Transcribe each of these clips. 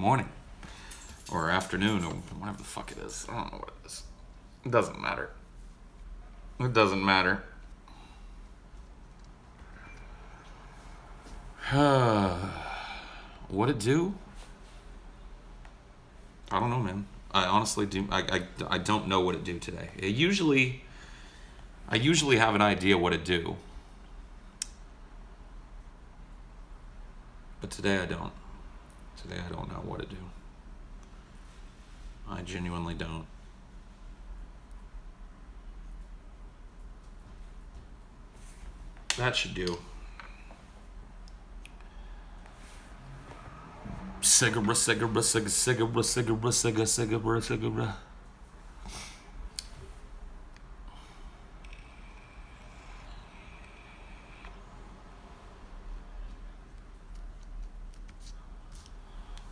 morning or afternoon or whatever the fuck it is. I don't know what it is. It doesn't matter. It doesn't matter. What it do? I don't know, man. I honestly do. I don't know what it do today. I usually have an idea what it do, but today I don't. Today I don't know what it do. I genuinely don't. That should do. Cigarette.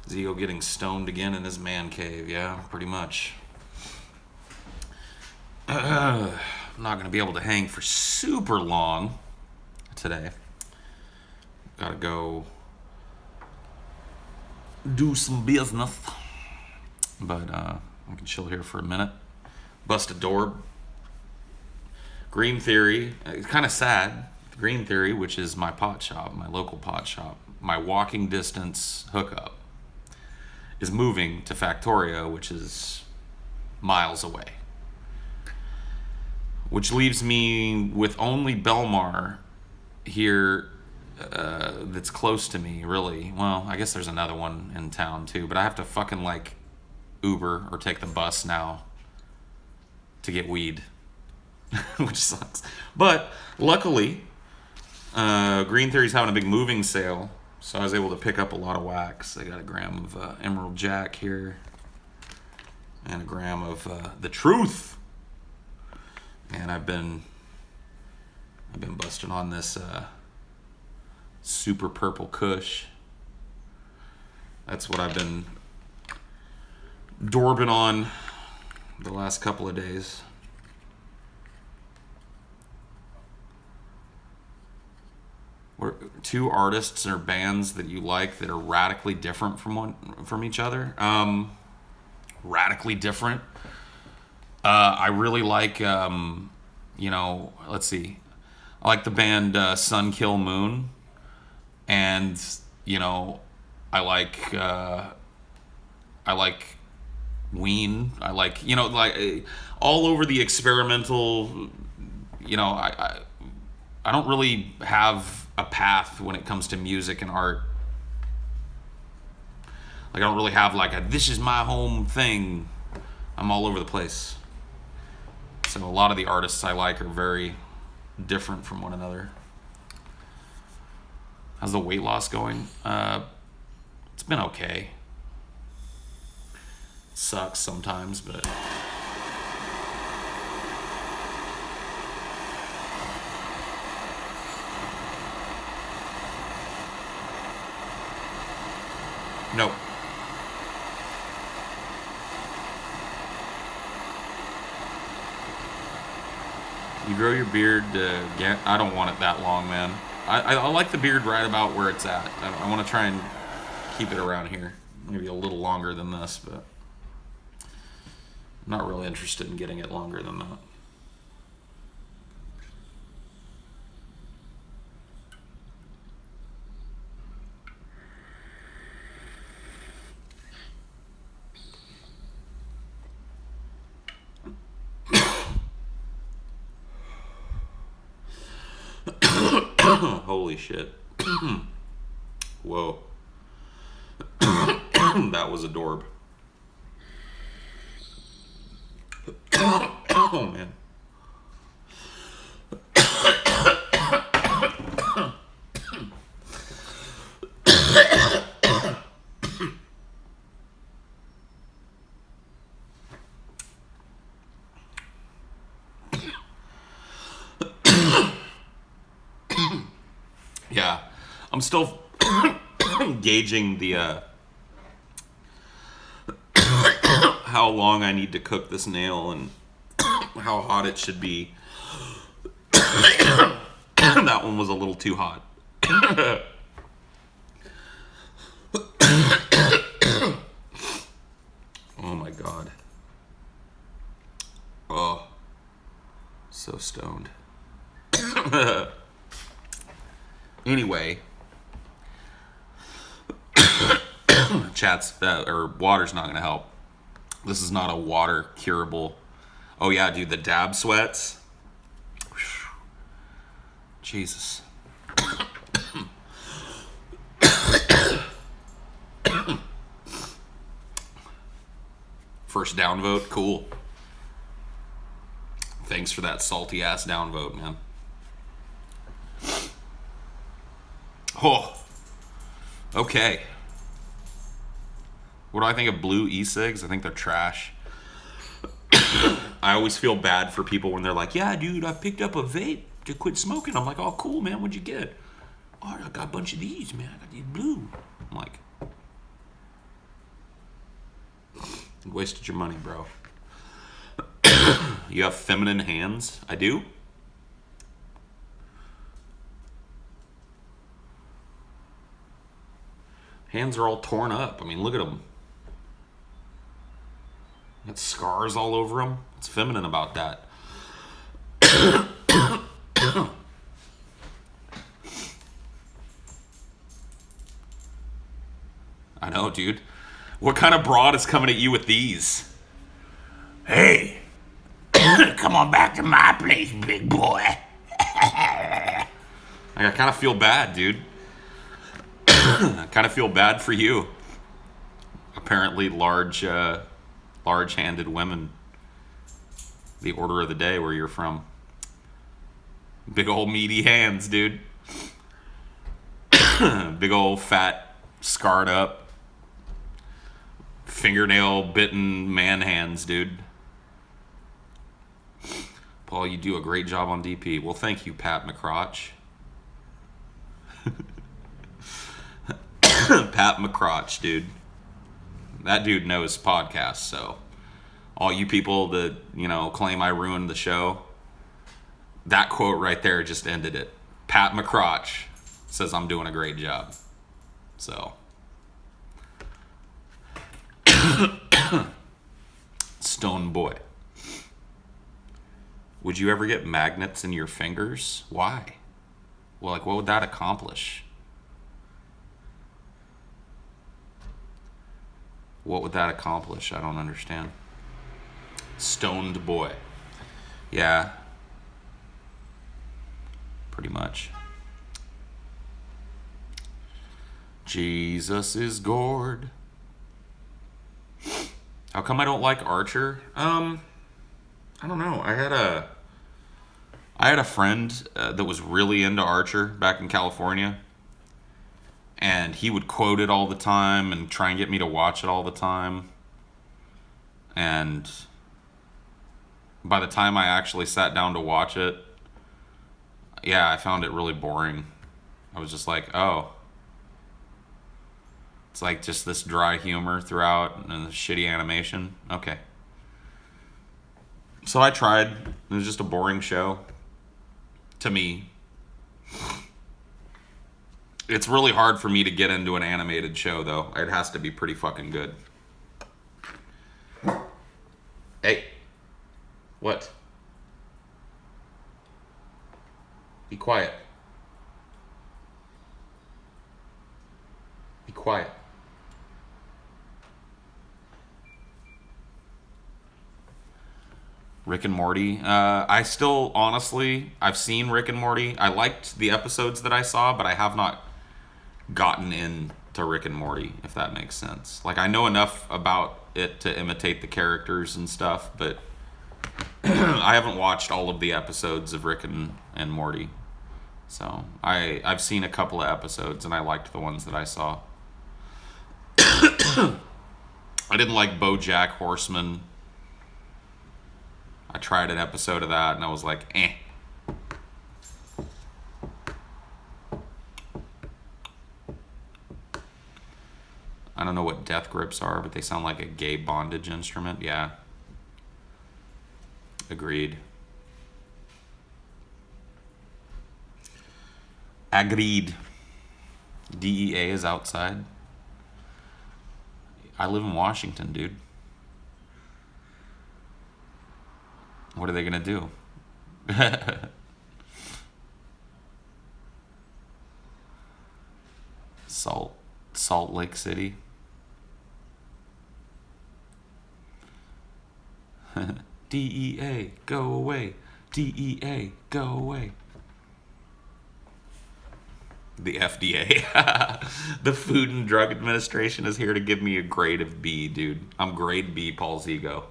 Zio getting stoned again in his man cave. Yeah, pretty much. I'm not going to be able to hang for super long today. Gotta go do some business. But I can chill here for a minute. Bust a door. Green Theory. It's kind of sad. Green Theory, which is my pot shop, my local pot shop, my walking distance hookup, is moving to Factorio, which is miles away. Which leaves me with only Belmar here that's close to me, really. Well, I guess there's another one in town too, but I have to fucking like Uber or take the bus now to get weed, which sucks. But luckily, Green Theory's having a big moving sale, so I was able to pick up a lot of wax. I got a gram of Emerald Jack here, and a gram of the Truth. And I've been busting on this super purple Kush. That's what I've been dorbing on the last couple of days. Or two artists or bands that you like that are radically different from each other. Radically different. I really like, let's see. I like the band Sun Kill Moon. And, I like Ween. I like, all over the experimental, I don't really have a path when it comes to music and art. Like, I don't really have this is my home thing. I'm all over the place. So a lot of the artists I like are very different from one another. How's the weight loss going? It's been okay. It sucks sometimes, but nope. You grow your beard, I don't want it that long, man. I like the beard right about where it's at. I want to try and keep it around here. Maybe a little longer than this, but I'm not really interested in getting it longer than that. Holy shit. Whoa. That was a dorb. Oh, man. Yeah, I'm still gauging the how long I need to cook this nail and how hot it should be. That one was a little too hot. stoned. Anyway, chat's or water's not gonna help. This is not a water curable. Oh yeah, dude, the dab sweats. Jesus. First downvote, cool. Thanks for that salty ass downvote, man. Oh, okay. What do I think of blue e-cigs? I think they're trash. I always feel bad for people when they're like, yeah, dude, I picked up a vape to quit smoking. I'm like, oh, cool, man. What'd you get? Oh, I got a bunch of these, man. I got these blue. I'm like, you wasted your money, bro. You have feminine hands? I do? Hands are all torn up. I mean, look at them. Got scars all over them. What's feminine about that? I know, dude. What kind of broad is coming at you with these? Hey, come on back to my place, big boy. I kind of feel bad, dude. I kind of feel bad for you. Apparently, large-handed women. The order of the day where you're from. Big old meaty hands, dude. Big old fat, scarred up, fingernail bitten man hands, dude. Paul, you do a great job on DP. Well, thank you, Pat McCrotch. Pat McCrotch, dude. That dude knows podcasts, so all you people that, claim I ruined the show, that quote right there just ended it. Pat McCrotch says I'm doing a great job. So. Stone boy. Would you ever get magnets in your fingers? Why? Well, what would that accomplish? What would that accomplish? I don't understand. Stoned boy. Yeah. Pretty much. Jesus is gourd. How come I don't like Archer? I don't know. I had a friend that was really into Archer back in California. And he would quote it all the time and try and get me to watch it all the time. And by the time I actually sat down to watch it, yeah, I found it really boring. I was just like, oh. It's like just this dry humor throughout and shitty animation. Okay. So I tried. It was just a boring show. To me. It's really hard for me to get into an animated show, though. It has to be pretty fucking good. Hey. What? Be quiet. Be quiet. Rick and Morty. I've seen Rick and Morty. I liked the episodes that I saw, but I have not gotten into Rick and Morty, if that makes sense. Like, I know enough about it to imitate the characters and stuff, but I haven't watched all of the episodes of Rick and Morty. So I've seen a couple of episodes, and I liked the ones that I saw. I didn't like BoJack Horseman. I tried an episode of that, and I was like, eh. I don't know what death grips are, but they sound like a gay bondage instrument. Yeah. Agreed. Agreed. DEA is outside. I live in Washington, dude. What are they gonna do? Salt Salt Lake City. DEA, go away. DEA, go away. The FDA. The Food and Drug Administration is here to give me a grade of B, dude. I'm grade B, Paul's ego.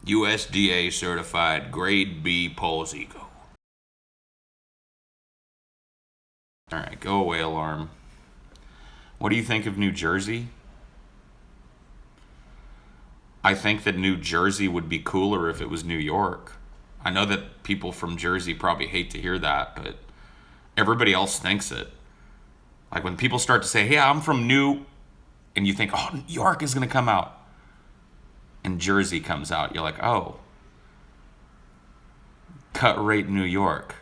USDA certified grade B, Paul's ego. Alright, go away, alarm. What do you think of New Jersey? I think that New Jersey would be cooler if it was New York. I know that people from Jersey probably hate to hear that, but everybody else thinks it. Like when people start to say, hey, I'm from New, and you think, oh, New York is going to come out. And Jersey comes out. You're like, oh, cut rate New York.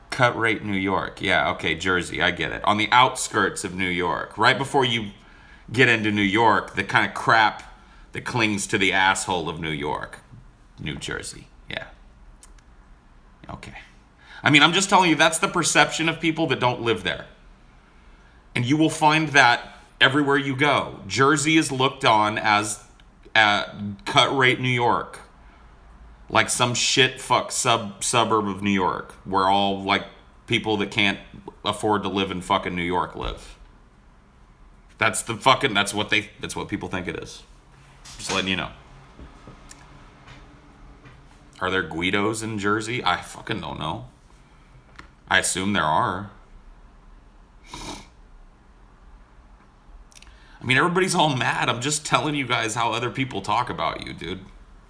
Cut rate New York. Yeah, okay, Jersey, I get it. On the outskirts of New York. Right before you get into New York, the kind of crap that clings to the asshole of New York. New Jersey. Yeah. Okay. I mean, I'm just telling you, that's the perception of people that don't live there. And you will find that everywhere you go. Jersey is looked on as cut rate New York. Like some shit fuck suburb of New York where all like people that can't afford to live in fucking New York live. That's what people think it is. Just letting you know. Are there Guidos in Jersey? I fucking don't know. I assume there are. I mean, everybody's all mad. I'm just telling you guys how other people talk about you, dude.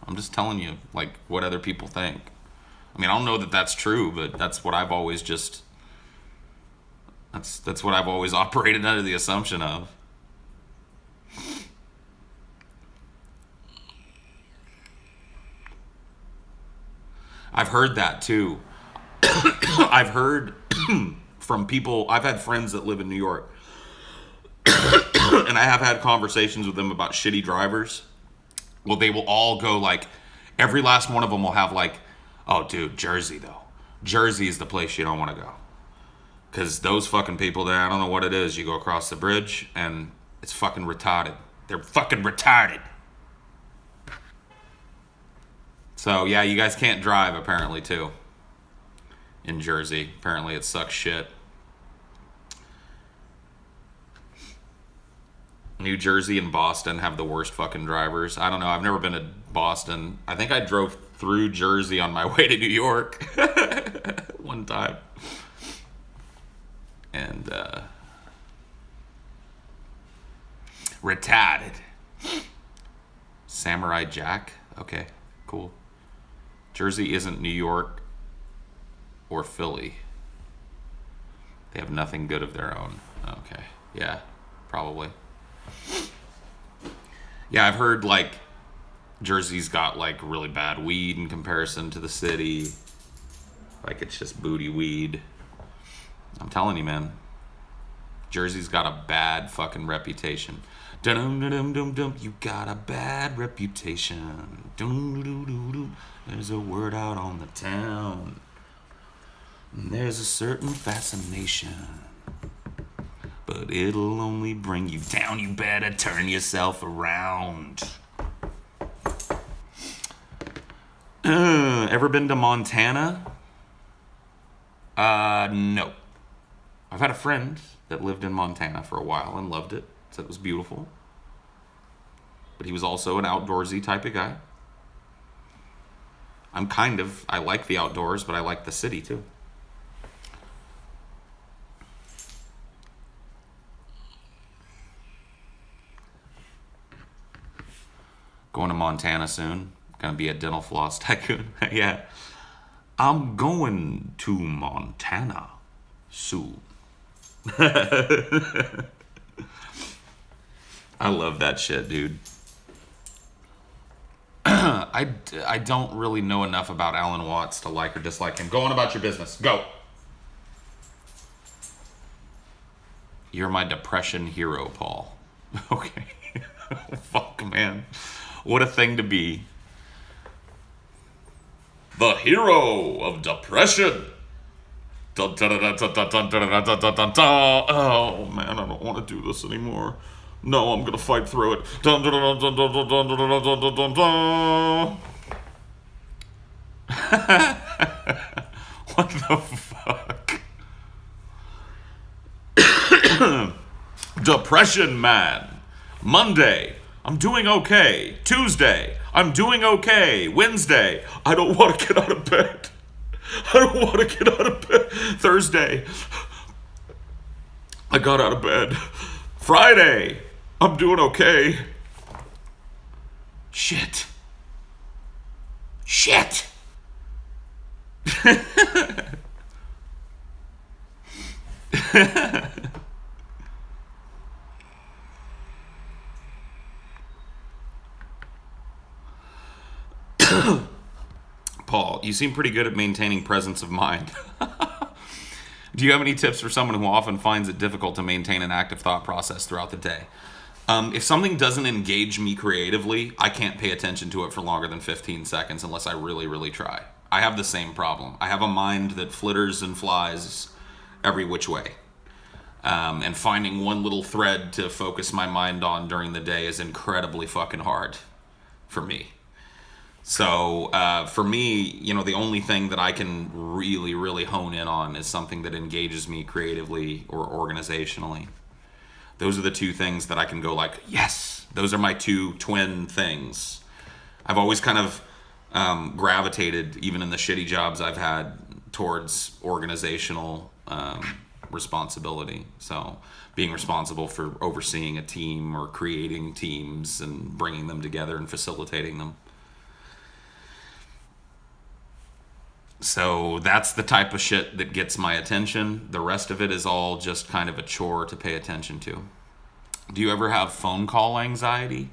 I'm just telling you, like, what other people think. I mean, I don't know that that's true, but that's what I've always just... That's what I've always operated under the assumption of. I've heard that, too. I've heard from people... I've had friends that live in New York. And I have had conversations with them about shitty drivers. Well, they will all go like, every last one of them will have like, oh, dude, Jersey, though. Jersey is the place you don't want to go. Because those fucking people there, I don't know what it is. You go across the bridge and it's fucking retarded. They're fucking retarded. So, yeah, you guys can't drive, apparently, too. In Jersey. Apparently, it sucks shit. New Jersey and Boston have the worst fucking drivers. I don't know. I've never been to Boston. I think I drove through Jersey on my way to New York one time. And, retarded. Samurai Jack? Okay, cool. Jersey isn't New York or Philly. They have nothing good of their own. Okay, yeah, probably. Yeah, I've heard, like, Jersey's got, like, really bad weed in comparison to the city. Like, it's just booty weed. I'm telling you, man. Jersey's got a bad fucking reputation. Dum-dum-dum-dum-dum. You got a bad reputation. Dum-dum-dum-dum. There's a word out on the town. There's a certain fascination. But it'll only bring you down. You better turn yourself around. Ever been to Montana? No. I've had a friend that lived in Montana for a while and loved it. Said it was beautiful. But he was also an outdoorsy type of guy. I like the outdoors, but I like the city too. Going to Montana soon. Gonna be a dental floss tycoon. Yeah. I'm going to Montana soon. I love that shit, dude. I don't really know enough about Alan Watts to like or dislike him. Go on about your business. Go. You're my depression hero, Paul. Okay. Fuck, man. What a thing to be. the hero of depression. Dun, dun, dun, dun, dun, dun, dun, dun, dun, dun, dun, dun. Oh man, I don't want to do this anymore. No, I'm gonna fight through it. Dun, dun, dun, dun, dun, dun, dun, dun, dun, dun, dun, dun. What the fuck? Depression man. Monday, I'm doing okay. Tuesday, I'm doing okay. Wednesday, I don't want to get out of bed. I don't want to get out of bed. Thursday, I got out of bed. Friday, I'm doing okay. Shit. Shit. Paul, you seem pretty good at maintaining presence of mind. Do you have any tips for someone who often finds it difficult to maintain an active thought process throughout the day? If something doesn't engage me creatively, I can't pay attention to it for longer than 15 seconds unless I really, really try. I have the same problem. I have a mind that flitters and flies every which way. And finding one little thread to focus my mind on during the day is incredibly fucking hard for me. So for me, the only thing that I can really, really hone in on is something that engages me creatively or organizationally. Those are the two things that I can go like, yes, those are my two twin things. I've always kind of gravitated, even in the shitty jobs I've had, towards organizational responsibility. So being responsible for overseeing a team or creating teams and bringing them together and facilitating them. So that's the type of shit that gets my attention. The rest of it is all just kind of a chore to pay attention to. Do you ever have phone call anxiety?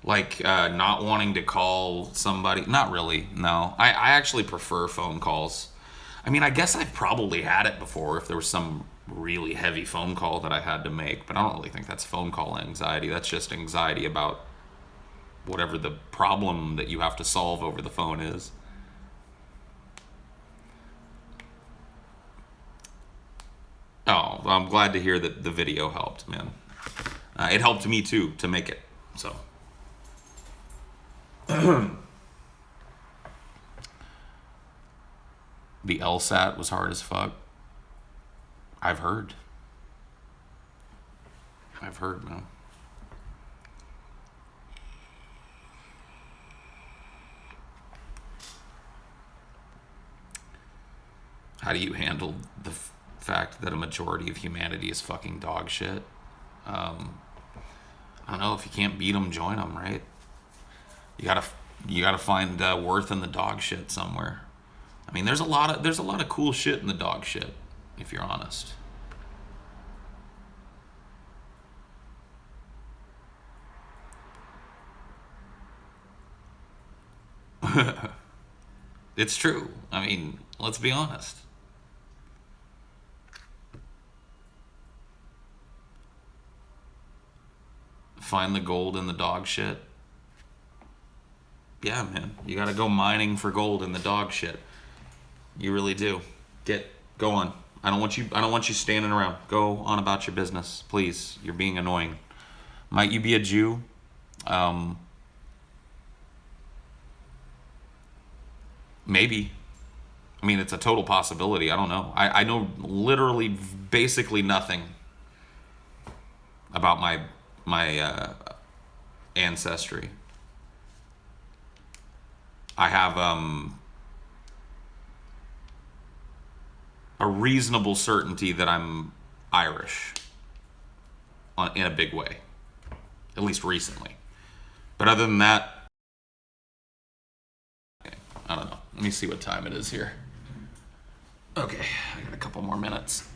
Like not wanting to call somebody? Not really, no. I actually prefer phone calls. I mean, I guess I've probably had it before if there was some really heavy phone call that I had to make, but I don't really think that's phone call anxiety. That's just anxiety about whatever the problem that you have to solve over the phone is. Oh, well, I'm glad to hear that the video helped, man. It helped me too to make it, so. The LSAT was hard as fuck. I've heard, man. How do you handle the fact that a majority of humanity is fucking dog shit? I don't know. If you can't beat them, join them, right? You gotta find worth in the dog shit somewhere. I mean, there's a lot of cool shit in the dog shit, if you're honest. It's true. I mean, let's be honest. Find the gold in the dog shit. Yeah, man. You gotta go mining for gold in the dog shit. You really do. Go on. I don't want you standing around. Go on about your business, please. You're being annoying. Might you be a Jew? Maybe. I mean, it's a total possibility. I don't know. I know literally basically nothing about my ancestry. I have a reasonable certainty that I'm Irish in a big way, at least recently. But other than that, I don't know. Let me see what time it is here. Okay, I got a couple more minutes.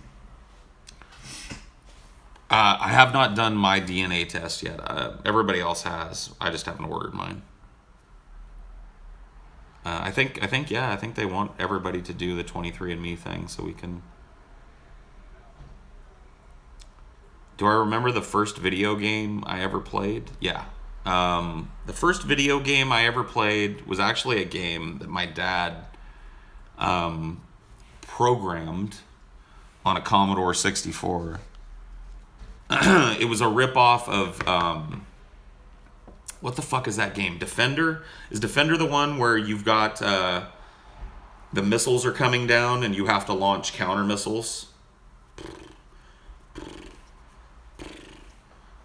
I have not done my DNA test yet. Everybody else has. I just haven't ordered mine. I think they want everybody to do the 23andMe thing so we can Do I remember the first video game I ever played? Yeah. The first video game I ever played was actually a game that my dad programmed on a Commodore 64. It was a ripoff of what the fuck is that game? Defender? Is Defender the one where you've got the missiles are coming down and you have to launch counter missiles?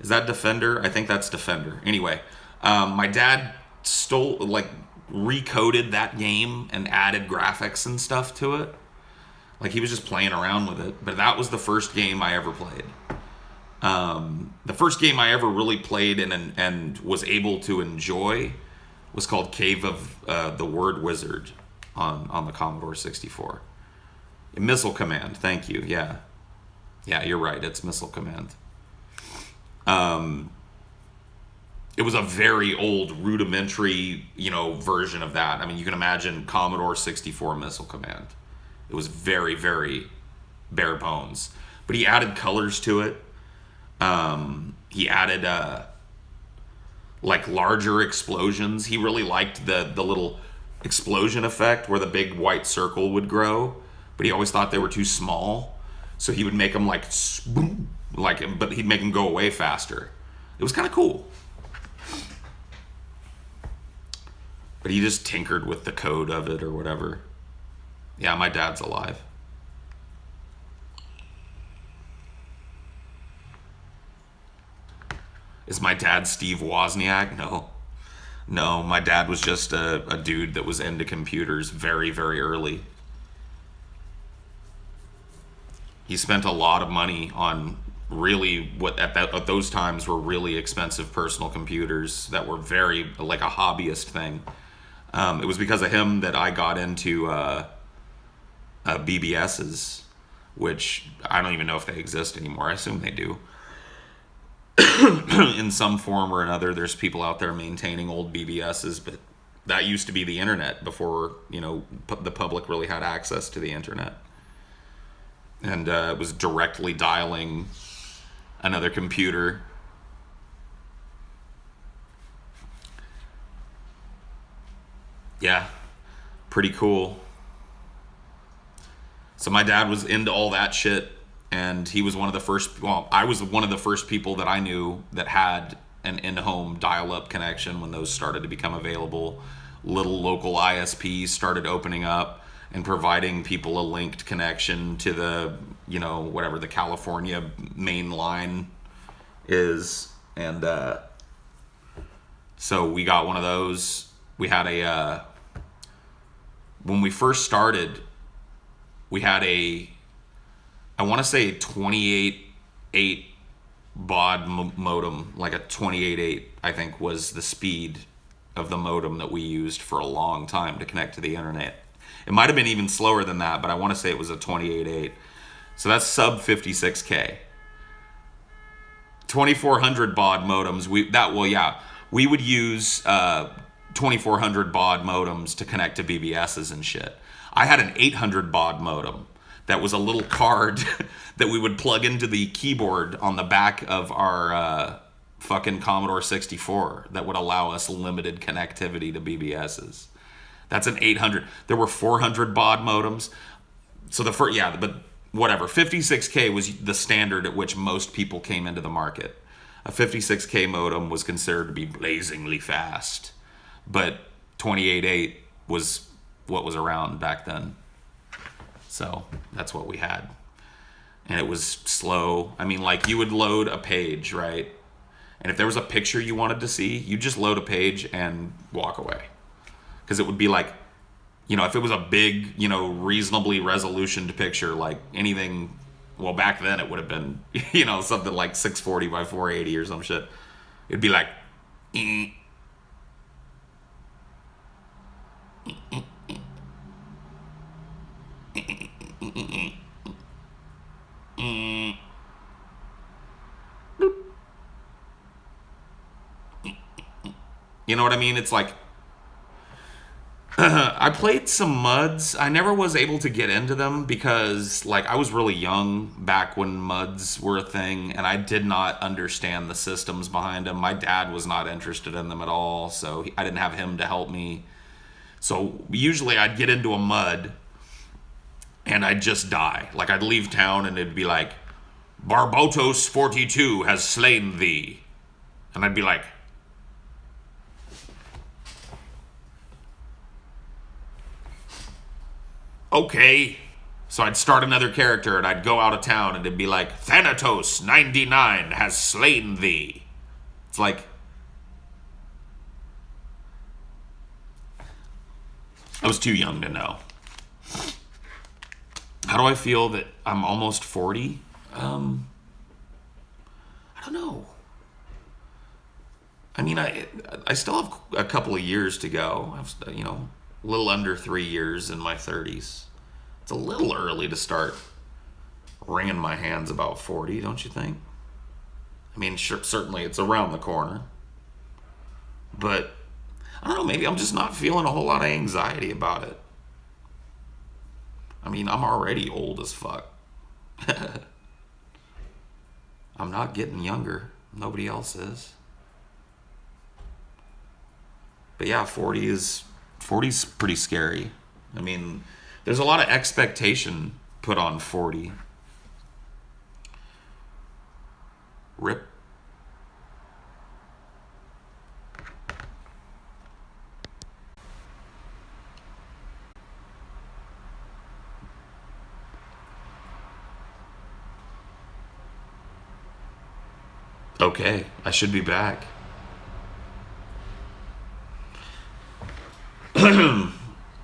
Is that Defender? I think that's Defender. Anyway, my dad recoded that game and added graphics and stuff to it. Like, he was just playing around with it. But that was the first game I ever played. The first game I ever really played and was able to enjoy was called Cave of the Word Wizard on the Commodore 64. Missile Command, thank you, yeah. Yeah, you're right, it's Missile Command. It was a very old, rudimentary, version of that. I mean, you can imagine Commodore 64 Missile Command. It was very, very bare bones. But he added colors to it. He added larger explosions. He really liked the little explosion effect where the big white circle would grow, but he always thought they were too small. So he would make them but he'd make them go away faster. It was kind of cool. But he just tinkered with the code of it or whatever. Yeah, my dad's alive. Is my dad Steve Wozniak? No. No, my dad was just a dude that was into computers very, very early. He spent a lot of money on really what at those times were really expensive personal computers that were very like a hobbyist thing. It was because of him that I got into BBSs, which I don't even know if they exist anymore. I assume they do. In some form or another, there's people out there maintaining old BBSs, but that used to be the internet before, the public really had access to the internet. And it was directly dialing another computer. Yeah, pretty cool. So my dad was into all that shit, and he was one of the first, I was one of the first people that I knew that had an in-home dial-up connection when those started to become available. Little local ISPs started opening up and providing people a linked connection to the, whatever the California main line is. And so we got one of those. We had when we first started, we had I want to say 28.8 baud modem, like a 28.8, I think was the speed of the modem that we used for a long time to connect to the internet. It might have been even slower than that, but I want to say it was a 28.8. So that's sub 56K. 2400 baud modems, we would use 2400 baud modems to connect to BBSs and shit. I had an 800 baud modem that was a little card that we would plug into the keyboard on the back of our fucking Commodore 64 that would allow us limited connectivity to BBSs. That's an 800. There were 400 baud modems. So but whatever. 56K was the standard at which most people came into the market. A 56K modem was considered to be blazingly fast, but 28.8 was what was around back then. So that's what we had. And it was slow. I mean, like, you would load a page, right? And if there was a picture you wanted to see, you just load a page and walk away. Because it would be like, if it was a big, reasonably resolutioned picture, like anything, well, back then it would have been, something like 640 by 480 or some shit. It'd be like, you know what I mean? It's like, I played some MUDs. I never was able to get into them because, like, I was really young back when MUDs were a thing, and I did not understand the systems behind them. My dad was not interested in them at all, so I didn't have him to help me. So usually I'd get into a MUD and I'd just die. Like, I'd leave town and it'd be like, Barbotos 42 has slain thee. And I'd be like, okay. So I'd start another character and I'd go out of town and it'd be like, Thanatos 99 has slain thee. It's like, I was too young to know. How do I feel that I'm almost 40? I don't know. I mean, I still have a couple of years to go. I've, a little under 3 years in my 30s. It's a little early to start wringing my hands about 40, don't you think? I mean, sure, certainly it's around the corner. But, I don't know, maybe I'm just not feeling a whole lot of anxiety about it. I mean, I'm already old as fuck. I'm not getting younger. Nobody else is. But yeah, 40's pretty scary. I mean, there's a lot of expectation put on 40. Rip. Okay, I should be back.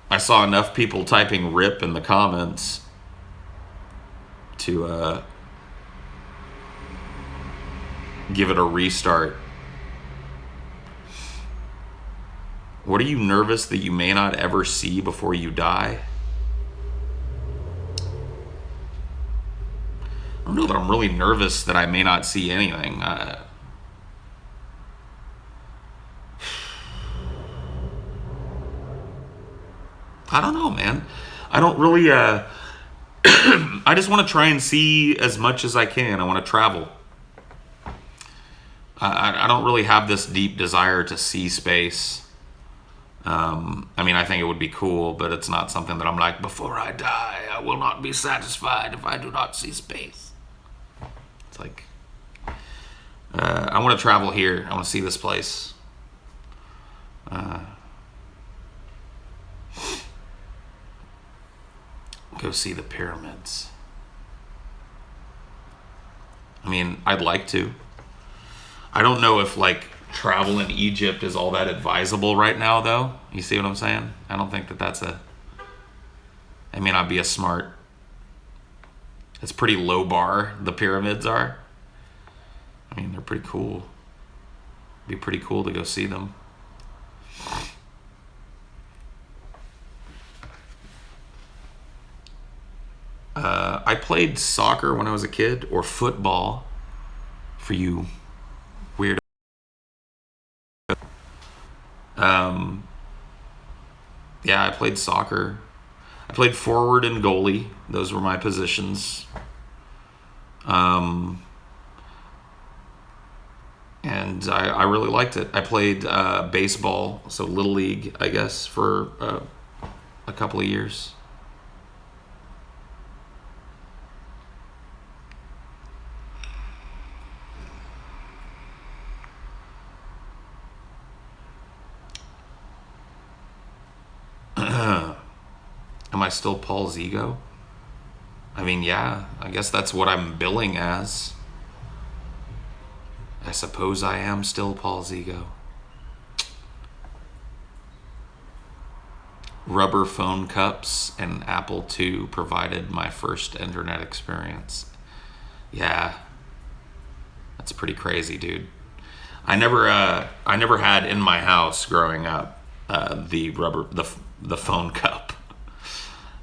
I saw enough people typing rip in the comments to give it a restart. What are you nervous that you may not ever see before you die? I don't know that I'm really nervous that I may not see anything. I don't know, man. I don't really. I just want to try and see as much as I can. I want to travel. I don't really have this deep desire to see space. I mean, I think it would be cool, but it's not something that I'm like, before I die, I will not be satisfied if I do not see space. It's like, I want to travel here. I want to see this place. Go see the pyramids. I mean, I'd like to. I don't know if, like, travel in Egypt is all that advisable right now, though. You see what I'm saying? I don't think that that's a... It may not be a smart... It's pretty low bar, the pyramids are. I mean, they're pretty cool. It'd be pretty cool to go see them. I played soccer when I was a kid, or football, for you weird. Yeah, I played soccer. I played forward and goalie. Those were my positions. And I really liked it. I played baseball, so Little League, I guess, for a couple of years. Am I still Paul Zigo? I mean, yeah, I guess that's what I'm billing as. I suppose I am still Paul Zigo. Rubber phone cups and Apple II provided my first internet experience. Yeah, that's pretty crazy, dude. I never had in my house growing up the phone cup.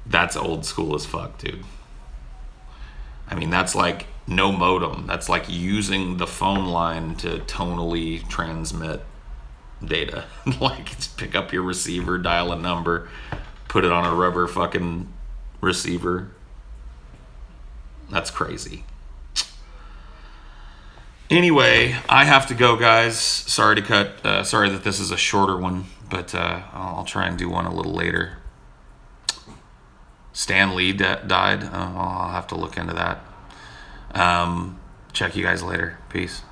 That's old school as fuck, dude. I mean, that's like no modem. That's like using the phone line to tonally transmit data. Like, it's pick up your receiver, dial a number, put it on a rubber fucking receiver. That's crazy. Anyway, I have to go, guys. Sorry to cut. Sorry that this is a shorter one, but I'll try and do one a little later. Stan Lee died. I'll have to look into that. Check you guys later. Peace.